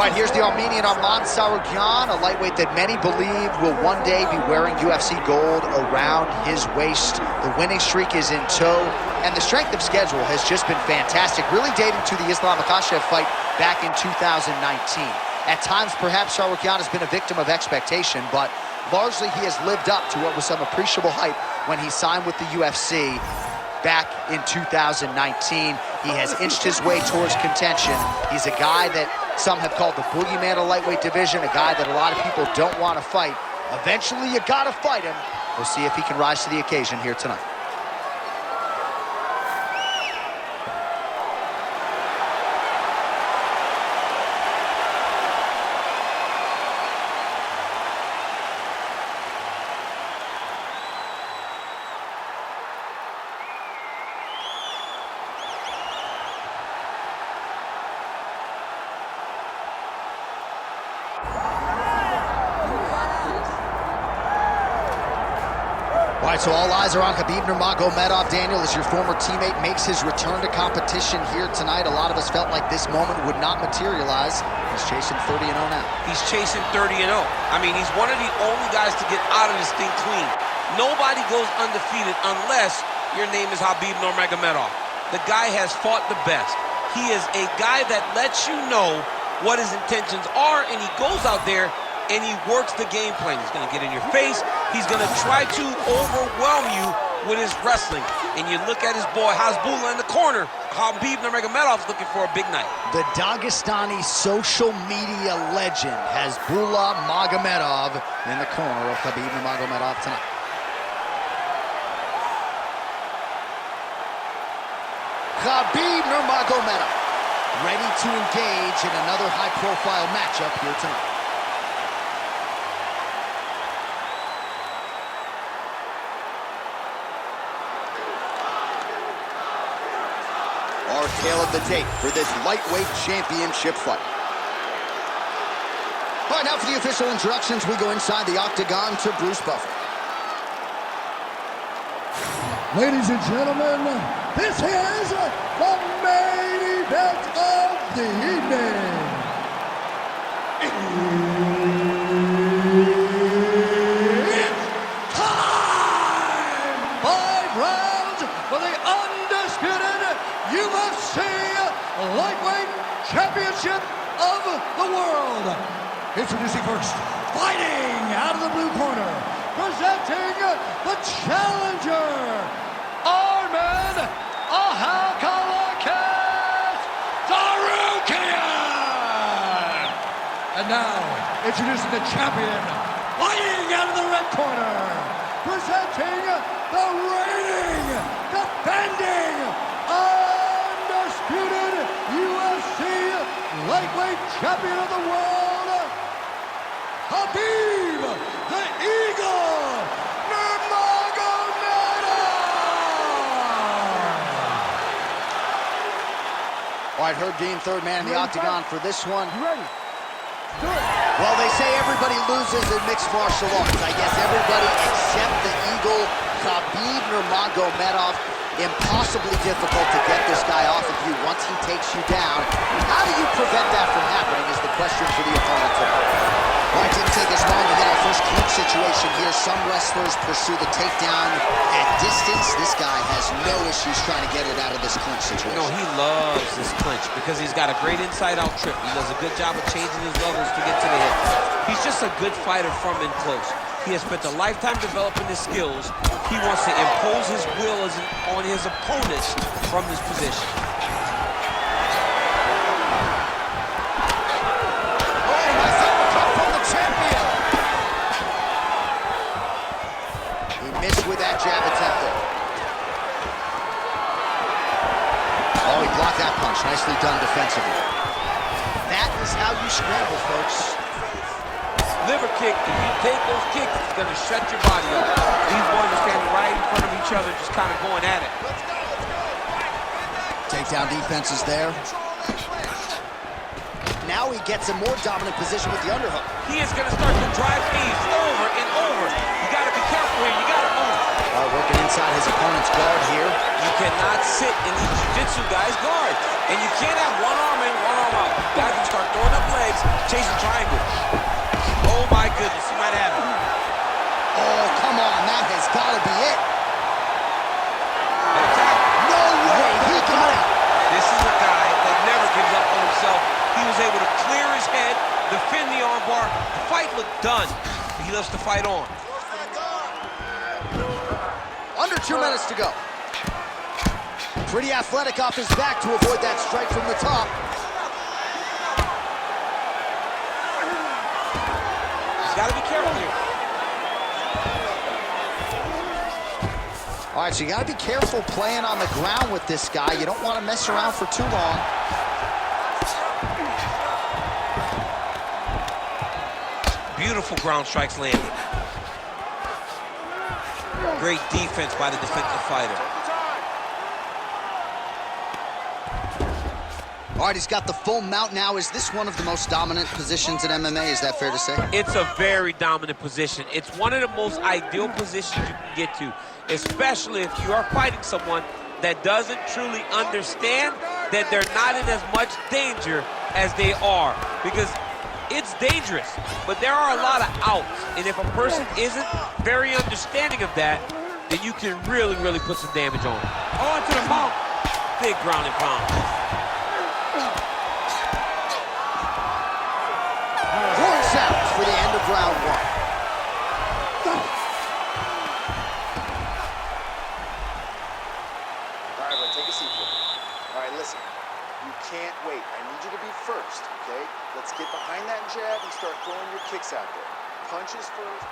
All right, here's the Armenian Arman Tsarukyan, a lightweight that many believe will one day be wearing UFC gold around his waist. The winning streak is in tow, and the strength of schedule has just been fantastic, really dating to the Islam Makhachev fight back in 2019. At times, perhaps Tsarukyan has been a victim of expectation, but largely he has lived up to what was some appreciable hype when he signed with the UFC back in 2019. He has inched his way towards contention. He's a guy that some have called the boogeyman of lightweight division, a guy that a lot of people don't want to fight. Eventually, you gotta fight him. We'll see if he can rise to the occasion here tonight. All right, so all eyes are on Khabib Nurmagomedov. Daniel, as your former teammate makes his return to competition here tonight, a lot of us felt like this moment would not materialize. He's chasing 30-0 now. He's chasing 30-0. I mean, he's one of the only guys to get out of this thing clean. Nobody goes undefeated unless your name is Khabib Nurmagomedov. The guy has fought the best. He is a guy that lets you know what his intentions are, and he goes out there and he works the game plan. He's going to get in your face. He's going to try to overwhelm you with his wrestling. And you look at his boy Hasbullah in the corner. Khabib Nurmagomedov's looking for a big night. The Dagestani social media legend Hasbullah Magomedov in the corner of Khabib Nurmagomedov tonight. Khabib Nurmagomedov ready to engage in another high-profile matchup here tonight. Our tale of the tape for this lightweight championship fight. All right, now for the official introductions, we go inside the octagon to Bruce Buffer. Ladies and gentlemen, this is the main event of the evening. It's time! 5 rounds for the undisputed UFC Lightweight Championship of the World. Introducing first, fighting out of the blue corner, presenting the challenger, Arman Tsarukyan. And now, introducing the champion, fighting out of the red corner, presenting the reigning, defending, undisputed UFC lightweight champion of the world, Khabib the Eagle Nurmagomedov! All right, Herb Dean, third man in the octagon for this one. You ready? Do it. Well, they say everybody loses in mixed martial arts. I guess everybody except the Eagle, Khabib Nurmagomedov. Impossibly difficult to get this guy off of you once he takes you down. How do you prevent that from happening is the question for the opponent tonight. Well, it didn't take us long to get our first clinch situation here. Some wrestlers pursue the takedown at distance. This guy has no issues trying to get it out of this clinch situation. No, he loves this clinch because he's got a great inside-out trip. He does a good job of changing his levels to get to the hip. He's just a good fighter from in close. He has spent a lifetime developing his skills. He wants to impose his will on his opponents from this position. Oh, nice uppercut from the champion. He missed with that jab attempt there. Oh, he blocked that punch. Nicely done defensively. That is how you scramble, folks. Liver kick, if you take those kicks, it's going to shut your body up. These boys are standing right in front of each other, just kind of going at it. Takedown defense is there. Now he gets a more dominant position with the underhook. He is going to start to drive these over and over. You got to be careful here. You got to move. Working inside his opponent's guard here. You cannot sit in these jiu-jitsu guys' guard. And you can't have one arm in, one arm out. Guys can start throwing up legs, chasing triangles. Oh my goodness, he might have it. Oh, come on, that has got to be it. No way, he got it. This is a guy that never gives up on himself. He was able to clear his head, defend the armbar. The fight looked done. He loves to fight on. Under 2 minutes to go. Pretty athletic off his back to avoid that strike from the top. He's got to be careful here. All right, so you got to be careful playing on the ground with this guy. You don't want to mess around for too long. Beautiful ground strikes landed. Great defense by the defensive fighter. All right, he's got the full mount now. Is this one of the most dominant positions in MMA? Is that fair to say? It's a very dominant position. It's one of the most ideal positions you can get to, especially if you are fighting someone that doesn't truly understand that they're not in as much danger as they are. Because it's dangerous, but there are a lot of outs. And if a person isn't very understanding of that, then you can really, really put some damage on them. On to the mouth. Big ground and pound. Horns out for the end of round one. All right, take a seat for me. All right, listen. You can't wait. I need you to be first, okay? Let's get behind that jab and start throwing your kicks out there. Punches first.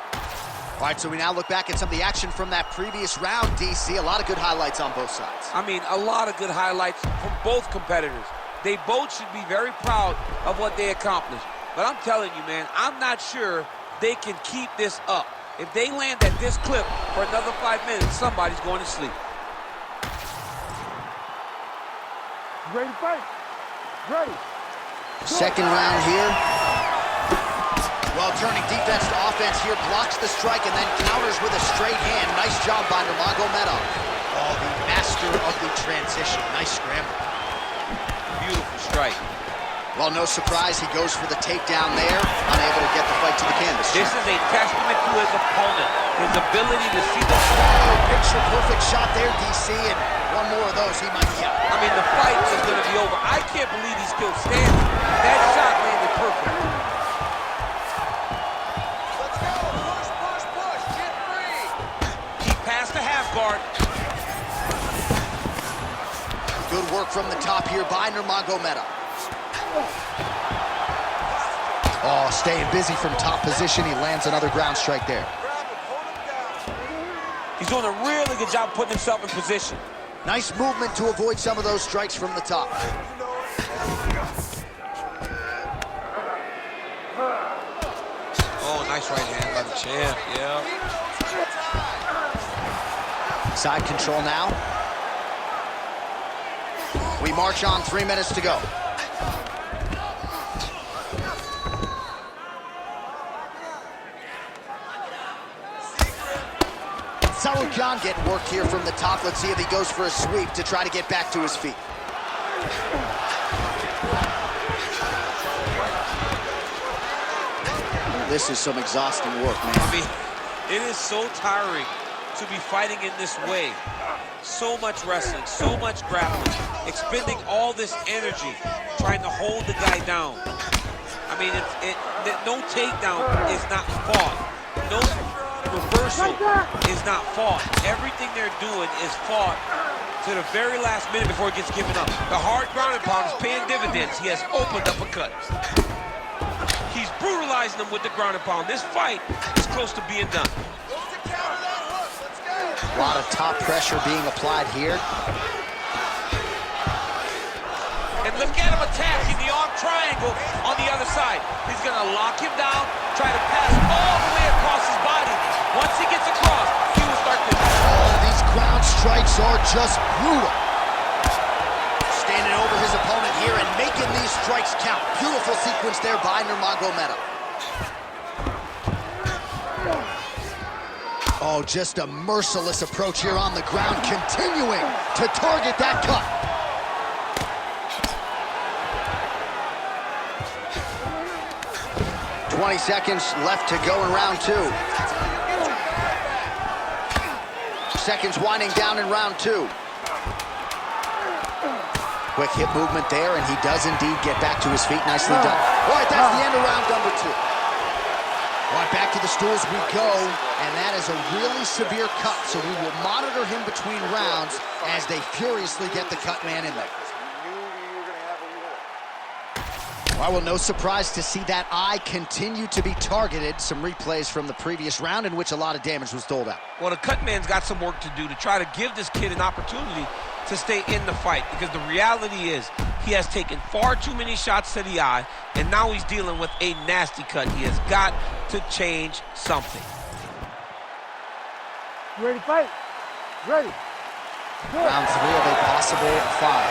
All right, so we now look back at some of the action from that previous round, DC. A lot of good highlights on both sides. I mean, a lot of good highlights from both competitors. They both should be very proud of what they accomplished. But I'm telling you, man, I'm not sure they can keep this up. If they land at this clip for another 5 minutes, somebody's going to sleep. Ready to fight? Ready. Second round here. Well, turning defense to offense here, blocks the strike and then counters with a straight hand. Nice job by Nurmagomedov. Oh, the master of the transition. Nice scramble. Beautiful strike. Well, no surprise, he goes for the takedown there, unable to get the fight to the canvas. This is a testament to his opponent, his ability to see the Picture-perfect shot there, DC, and one more of those, he might be out. I mean, the fight is going to be over. I can't believe he's still standing. That shot landed perfect. Let's go. Push, push, push. Get free. He passed the half guard. Good work from the top here by Nurmagomedov. Oh, staying busy from top position. He lands another ground strike there. He's doing a really good job putting himself in position. Nice movement to avoid some of those strikes from the top. Oh, nice right hand by the champ, yeah. Side control now. We march on, 3 minutes to go. Tsarukyan getting worked here from the top. Let's see if he goes for a sweep to try to get back to his feet. This is some exhausting work, man. I mean, it is so tiring to be fighting in this way. So much wrestling, so much grappling, expending all this energy trying to hold the guy down. I mean, no takedown is not fought. No reversal is not fought. Everything they're doing is fought to the very last minute before it gets given up. The hard ground and pound is paying dividends. He has opened up a cut. He's brutalizing them with the ground and pound. This fight is close to being done. A lot of top pressure being applied here. And look at him attacking the arm triangle on the other side. He's going to lock him down, try to pass all the way across his body. Once he gets across, he will start to... Oh, these ground strikes are just brutal. Standing over his opponent here and making these strikes count. Beautiful sequence there by Nurmagomedov. Oh, just a merciless approach here on the ground, continuing to target that cut. "20 seconds left to go in round 2. Seconds winding down in round 2. Quick hip movement there, and he does indeed get back to his feet. Nicely done. All right, that's the end of round number 2. All right, back to the stools we go, and that is a really severe cut, so we will monitor him between rounds as they furiously get the cut man in there. Well, no surprise to see that eye continue to be targeted. Some replays from the previous round in which a lot of damage was doled out. Well, the cut man's got some work to do to try to give this kid an opportunity to stay in the fight, because the reality is he has taken far too many shots to the eye, and now he's dealing with a nasty cut. He has got to change something. You ready to fight? Ready. Good. Round 3 of a possible 5.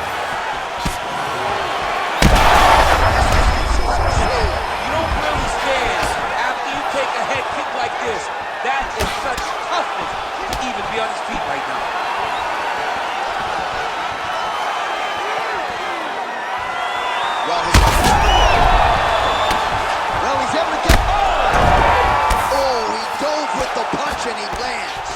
You don't really stand after you take a head kick like this. That is such toughness to even be on his feet right now. Well, he's able to get... Oh, he dove with the punch and he lands.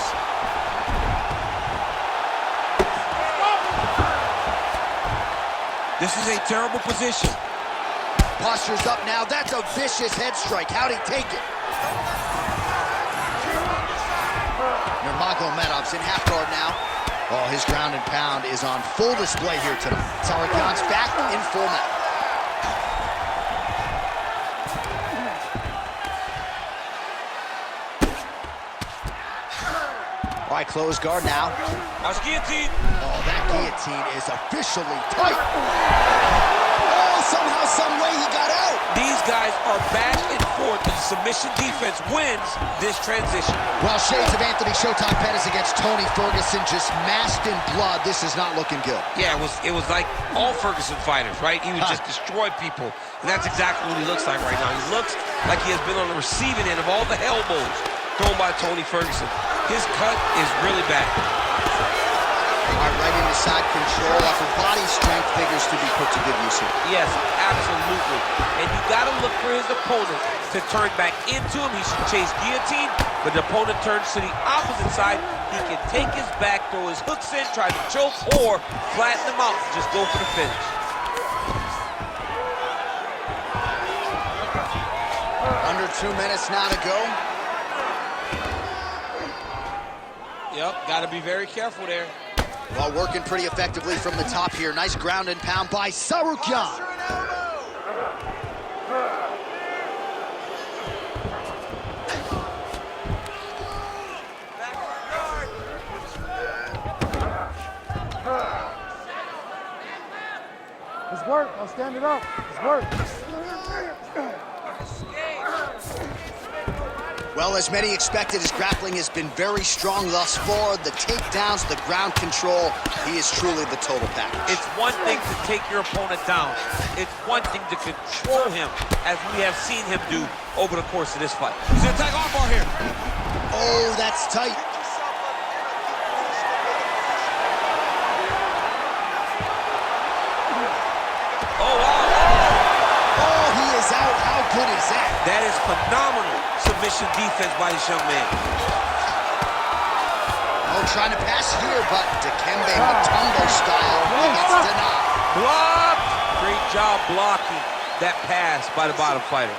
This is a terrible position. Posture's up now. That's a vicious head strike. How'd he take it? Nurmagomedov's in half guard now. Oh, his ground and pound is on full display here tonight. Tsarukyan's back in full mount. All right, close guard now. Watch guillotine. Oh, that guillotine is officially tight. Oh, somehow, some way he got out. These guys are back and forth, and submission defense wins this transition. Well, shades of Anthony Showtime Pettis against Tony Ferguson, just masked in blood. This is not looking good. Yeah, it was like all Ferguson fighters, right? He would just destroy people, and that's exactly what he looks like right now. He looks like he has been on the receiving end of all the elbows thrown by Tony Ferguson. His cut is really bad. All right, right into side control. Upper body strength figures to be put to good use here. Yes, absolutely. And you got to look for his opponent to turn back into him. He should chase guillotine, but the opponent turns to the opposite side. He can take his back, throw his hooks in, try to choke, or flatten him out. Just go for the finish. Under 2 minutes now to go. Yep, got to be very careful there. Well, working pretty effectively from the top here. Nice ground and pound by Tsarukyan. Let's work. I'll stand it up. Let's work. Well, as many expected, his grappling has been very strong thus far. The takedowns, the ground control, he is truly the total package. It's one thing to take your opponent down. It's one thing to control him, as we have seen him do over the course of this fight. He's gonna attack arm bar here. Oh, that's tight. Oh, wow. Oh, he is out. How good is that? That is phenomenal submission defense by this young man. Oh, trying to pass here, but Dikembe Mutombo style gets denied. Blocked. Great job blocking that pass by the bottom fighter.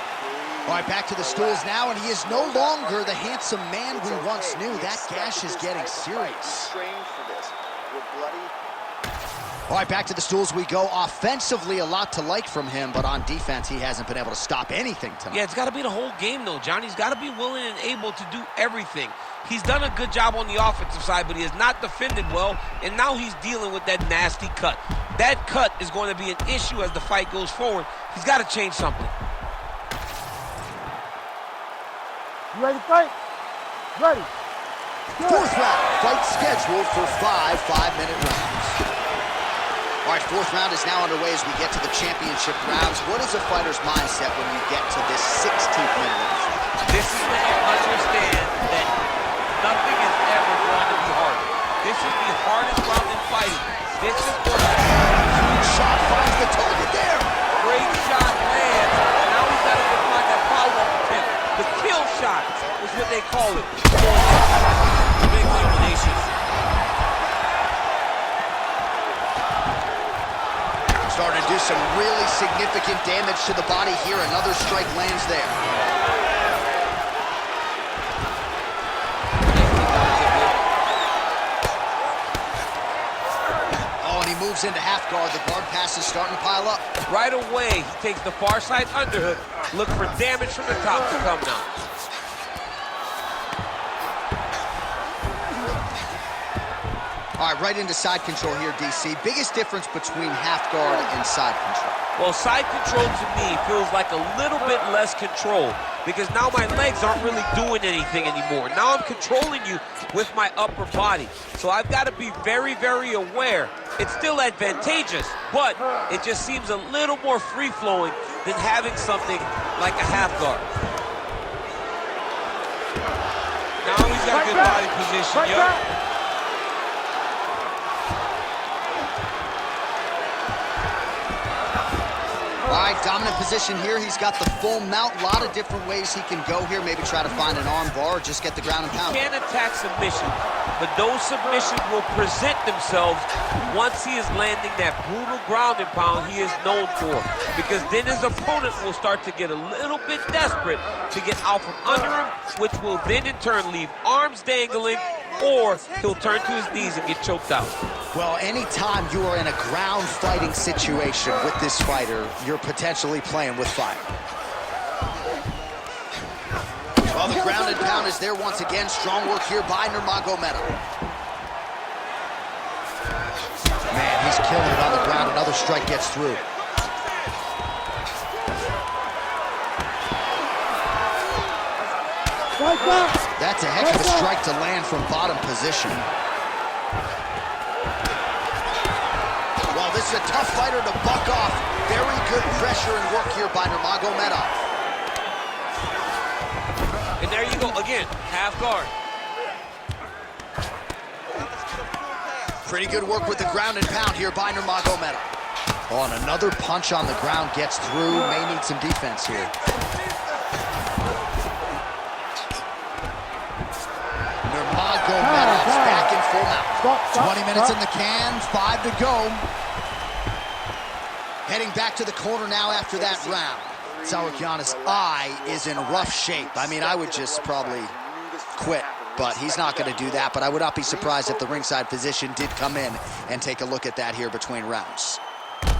All right, back to the stools now, and he is no longer the handsome man we once knew. That gash is getting serious. Trained for this. You're bloody. All right, back to the stools we go. Offensively, a lot to like from him, but on defense, he hasn't been able to stop anything tonight. Yeah, it's got to be the whole game, though, John. He's got to be willing and able to do everything. He's done a good job on the offensive side, but he has not defended well, and now he's dealing with that nasty cut. That cut is going to be an issue as the fight goes forward. He's got to change something. You ready to fight? Ready. Good. Fourth round, fight scheduled for 5 5-minute rounds. All right, fourth round is now underway as we get to the championship rounds. What is a fighter's mindset when you get to this 16th minute? This is when you understand that nothing hardest round in fighting. This is what Shot finds the target there. great shot lands. Now he's got to find that follow-up attempt. The kill shot is what they call it. Big combination. Starting to do some really significant damage to the body here. Another strike lands there. Oh, and he moves into half guard. The guard pass is starting to pile up. Right away, he takes the far side underhook. Look for damage from the top to come now. All right, right into side control here, DC. Biggest difference between half guard and side control? Well, side control to me feels like a little bit less control because now my legs aren't really doing anything anymore. Now I'm controlling you with my upper body. So I've got to be very, very aware. It's still advantageous, but it just seems a little more free-flowing than having something like a half guard. Now he's got good body position, yo. All right, dominant position here. He's got the full mount. A lot of different ways he can go here. Maybe try to find an arm bar or just get the ground and pound. He can attack submission, but those submissions will present themselves once he is landing that brutal ground and pound he is known for. Because then his opponent will start to get a little bit desperate to get out from under him, which will then in turn leave arms dangling, or he'll turn to his knees and get choked out. Well, anytime you are in a ground fighting situation with this fighter, you're potentially playing with fire. Well, the ground and pound is there once again. Strong work here by Nurmagomedov. Man, he's killing it on the ground. Another strike gets through. That's a heck of a strike to land from bottom position. Well, this is a tough fighter to buck off. Very good pressure and work here by Nurmagomedov. And there you go, again, half guard. Pretty good work with the ground and pound here by Nurmagomedov. Oh, and another punch on the ground gets through. May need some defense here. Nurmagomedov's back in full mount. 20 minutes in the can, 5 to go. Heading back to the corner now after that round. Tsarukyan's eye is in rough shape. I mean, I would just probably quit, but he's not going to do that. But I would not be surprised if the ringside physician did come in and take a look at that here between rounds.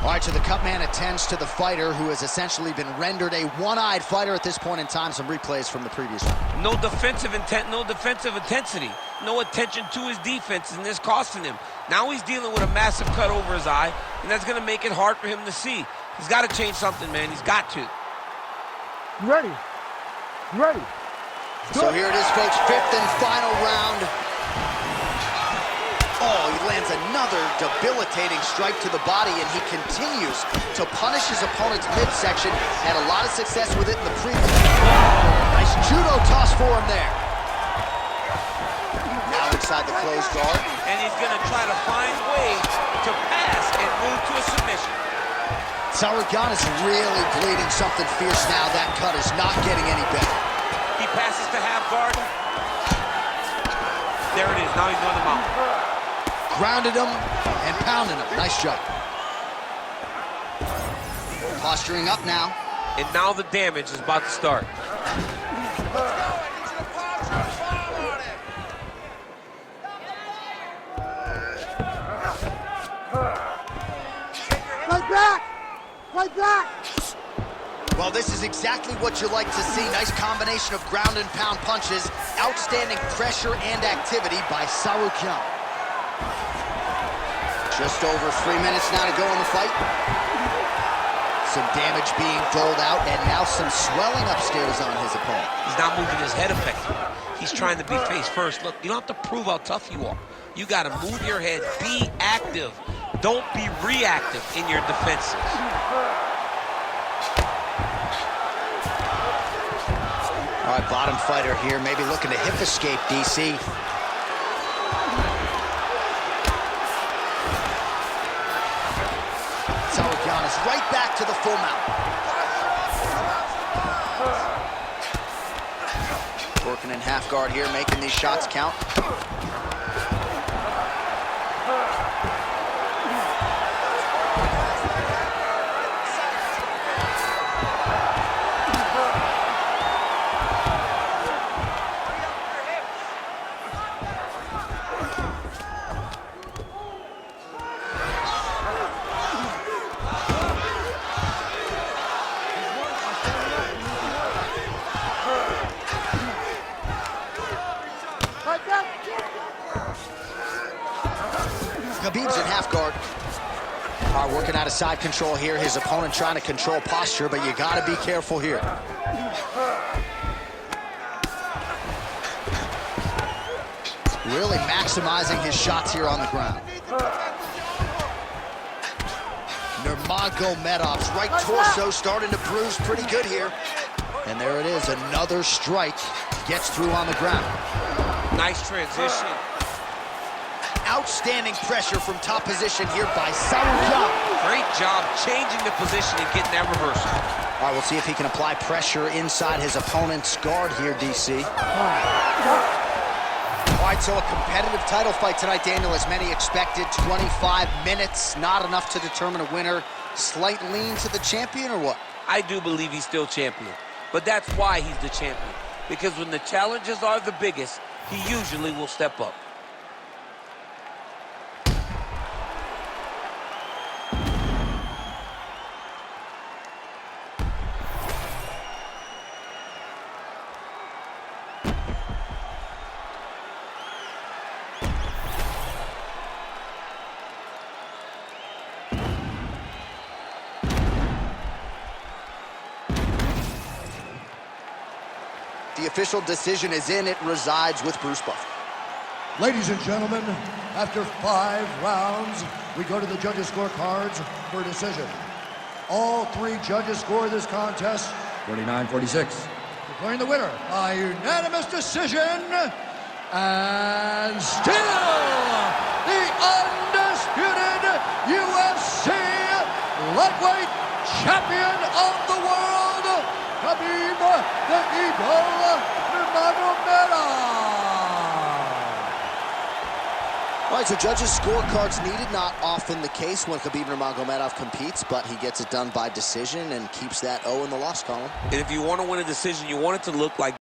All right, so the cut man attends to the fighter who has essentially been rendered a one-eyed fighter at this point in time. Some replays from the previous round. No defensive intent, no defensive intensity. No attention to his defense, and this costing him. Now he's dealing with a massive cut over his eye, and that's going to make it hard for him to see. He's got to change something, man. He's got to. You ready? You ready? So here it is, folks, 5th and final round. Oh, he lands another debilitating strike to the body, and he continues to punish his opponent's midsection. Had a lot of success with it in the previous. Nice judo toss for him there. Now inside the closed guard. And he's going to try to find ways to pass and move to a submission. Tsarukyan is really bleeding something fierce now. That cut is not getting any better. He passes to half guard. There it is. Now he's on the mount. Grounded him and pounding him. Nice job. Posturing up now. And now the damage is about to start. Fight back! Fight back! Well, this is exactly what you like to see. Nice combination of ground and pound punches. Outstanding pressure and activity by Tsarukyan. Just over 3 minutes now to go in the fight. Some damage being doled out, and now some swelling upstairs on his opponent. He's not moving his head effectively. He's trying to be face first. Look, you don't have to prove how tough you are. You got to move your head. Be active. Don't be reactive in your defenses. All right, bottom fighter here, maybe looking to hip escape, DC. right back to the full mount. Working in half guard here, making these shots count. Khabib's in half guard. Working out of side control here. His opponent trying to control posture, but you got to be careful here. Really maximizing his shots here on the ground. Nurmagomedov's right torso starting to bruise pretty good here. And there it is, another strike gets through on the ground. Nice transition. Outstanding pressure from top position here by Tsarukyan. Great job changing the position and getting that reversal. All right, we'll see if he can apply pressure inside his opponent's guard here, DC. All right, so a competitive title fight tonight, Daniel, as many expected. 25 minutes, not enough to determine a winner. Slight lean to the champion, or what? I do believe he's still champion, but that's why he's the champion. Because when the challenges are the biggest, he usually will step up. The official decision is in. It resides with Bruce Buffer. Ladies and gentlemen, after 5 rounds, we go to the judges' scorecards for a decision. All 3 judges score this contest 49-46. Declaring the winner by unanimous decision, and still the undisputed UFC lightweight champion of the world, Khabib the Eagle Nurmagomedov. All right, so judges' scorecards needed. Not often the case when Khabib Nurmagomedov competes, but he gets it done by decision and keeps that O in the loss column. And if you want to win a decision, you want it to look like